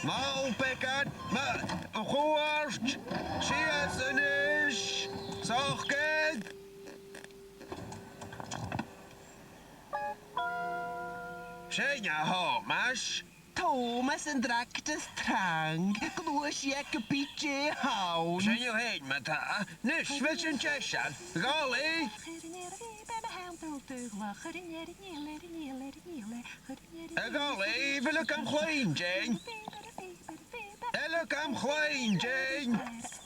Mal Pekard, Chwart, Sias yn ish, Sochged. Senia ho, mas. Thomas yn dractus trang, glwys i ac y BJ hawn. Senia hyn, ma ta. Nis, fel sy'n tiesan. Goli. Y goli, fel y gam chwain, Jane. Elok am chwain, Jane.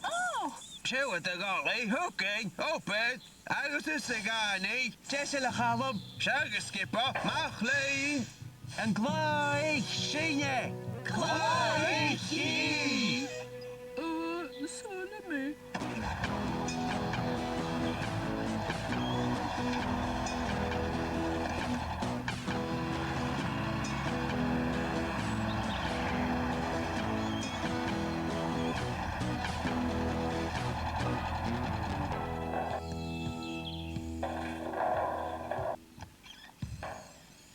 Oh! Siwyd y goli, hwgyn, oped. Agos y sigani. Tesel y chalwm, Siag ysgipo, mach lein. yn gloi, synia. Gloi chi! Sorry me.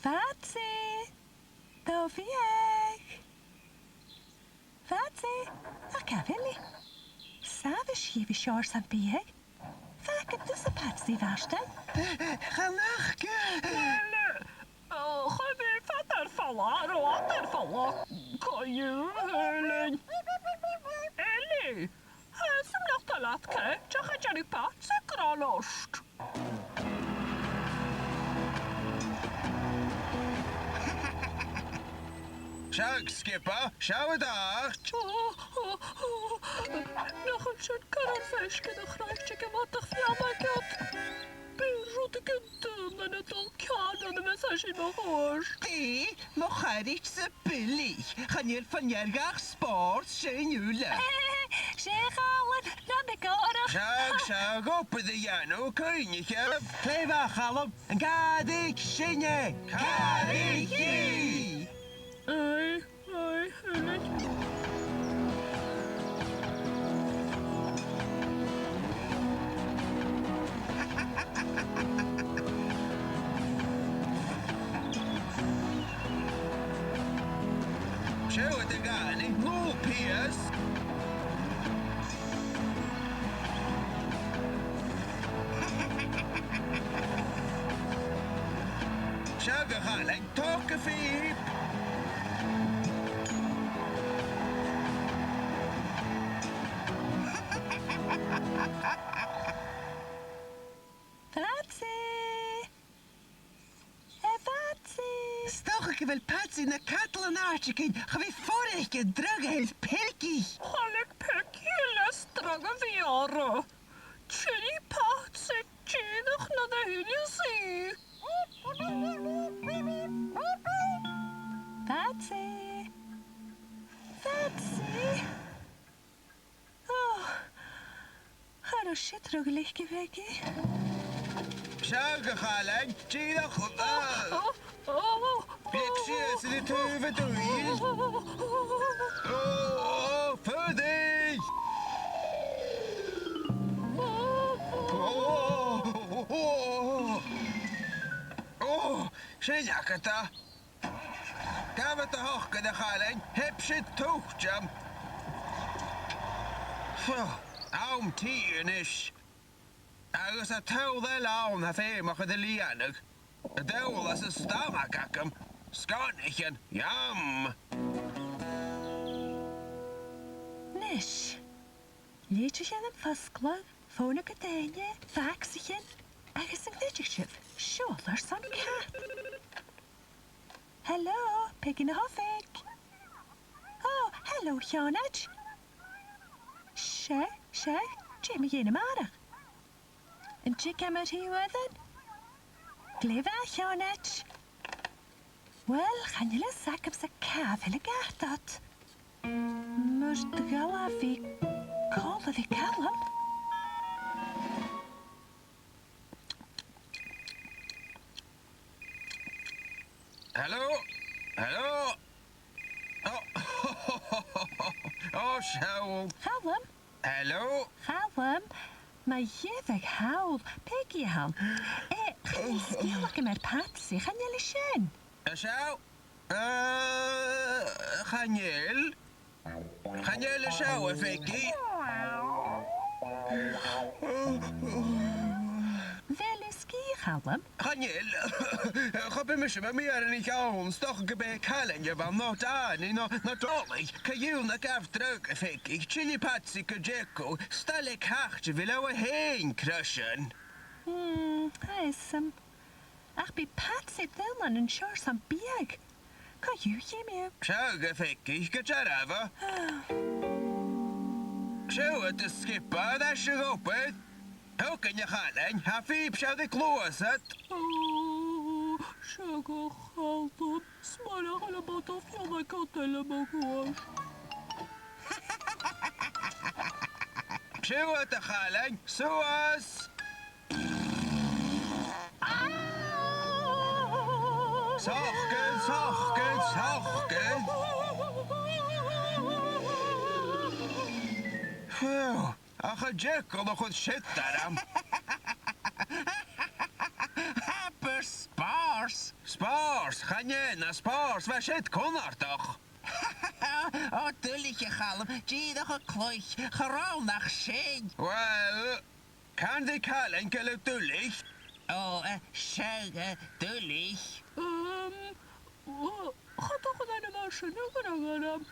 Fatsy! Då fi jeg. Fatsy! Akaveli. Savish je vi kör samt bieg. Faket du så Patsy varsten. Ganachke! Chyddi ffadar ffala, roadar ffala. Coiw, Helen. Eli, som lagt alat ke, tjach a jari pat se gralost. Siag skipo, siawyd art. Nog een soort karalfeske, de graagje gematig fjammakat. Byrrot ik een dum en het al kan en met zijn behoor. Di, mocharit sy billy. Chanir fanjergach sport sy'n ywle. Zeg allen, dan de koren. Siag, oped y janw, cynnychaf. Clefa chalwm, yn gadig synia. Gadig chi! Ai, Helen. Siawyd y gani, nôl Piers. Siag y chalen, toc y ffib. Fatsy! Fatsy! Stoch ik wel Patsy na katel en artikin. Ga vi vorige drug helt pelki. Halleck pekile straga viara. Tjeri pat se tjenig na de hele si. Fatsy! Fatsy! Oh, har du shit ruglig gewegi? Siag y chalen, ti'n chwb. Big Sias yn y tyf y dwyl. Ffyddi! Sy'n agata. Gafod y hoch gyda chalen, heb sydd twch jam. Awm ti yn ish. Agos a tawddel awn a fe moch ydy lianog. Y dewl as y stomach acam. Sgonich yn yam. Nish. Liedjes en fasklog, fona kadenje, vaxichen, agus een glitchif, shoulder son cat. Hello, pig in a hoffig. Oh, hello, Jonach. She, Jimmy in a marach. En chick am at he with it? Gleva, Jonach. Wel, gaan jullie zak op zijn kaaf hele gatot. Maar de gala vi kalde vi kallam. Hello? Hello? Oh, Shaul. Kallam? Hello? Kallam? Maar jevig haul, peggy ham. Gaan jullie spelen met Patsy? Gaan jullie zijn? Shaul? Chaniel? Gaan jullie sjouwen, Vicky? Wel is Callum. Gaan jullie? Ga bij mij met meer en ik aan. Toch bij Kallen, van not aan, not ollig. Kan je nog afdrukken, Vicky? Chili Patsy, Kajeko. Stel ik hartje, wil we heen crushen. Hij is ach, bij Patsy Dylan en Shore some big. Kan je me? Sjouwen, Vicky, kan je even? Sjouwen te skippen, dat is je open. Hoe kan je gaan? Hafib, sjouw de closet. Шага халдон, смаляхала батов яна кателе магуаш. Sjouwen te gaan, zoals... Zachtken, zachtken, zachtken. Phew, ach, een jekyll nog goed shit daarom. Happer spars. Spars, ga je naar spars, waar shit kon er toch? Oh, tulletje galm. Zie nog een kloich. Gewoon nog zin. Wel, kan die kallen kelle tullig? Oh, zeggen, tullig. Ga toch naar de machine gaan.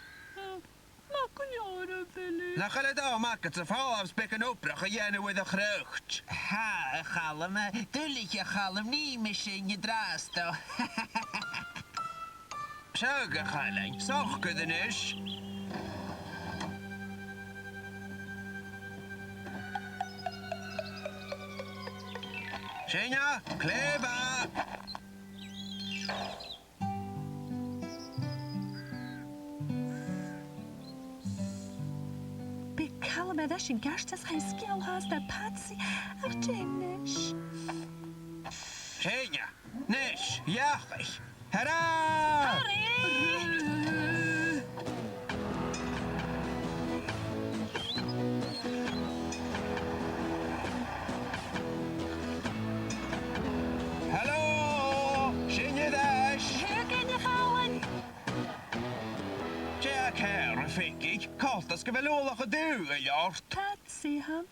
Maak jaren, Willy. Dan gaan het al maken, ze vallen afspikken op, dan ga jij nu weer de gerucht. Ha, galm. Tulletje galm. Niet misschien je draast, toch? Zeggen, kallen, zachtken dan is. Senja, kleber. Bij Callum en dat zijn garstes geen skill has de Patsy. Ach, Janish. Senja, nisch, jachig. Hera! Hallo, Senja dash. Hur kan je gaan? Jack här, fick ik. Karlstad ska väl åla du, gjort. Patsy, han.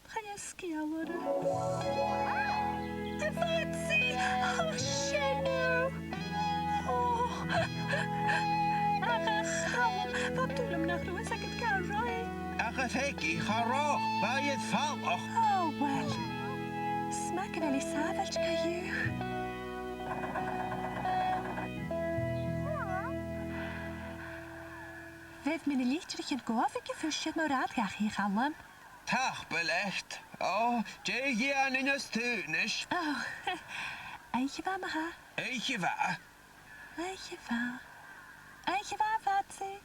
Ga je skillere? Patsy! Oh, shit! Oh. Ach, Callum. Wat doe je hem nog? Hoe is ik het kan rijden? Ach, fick ik, hara, waar je het fall. Oh, well. Smaken wel eens avond, kan je? Vijf minuutjes en koffie fusje maar uitgaan, Callum. Tag belecht. Oh, je aan in het tuinisch. Oh, eentje van me, ha? Eetje waar? Eentje van. Eentje van, Patsy.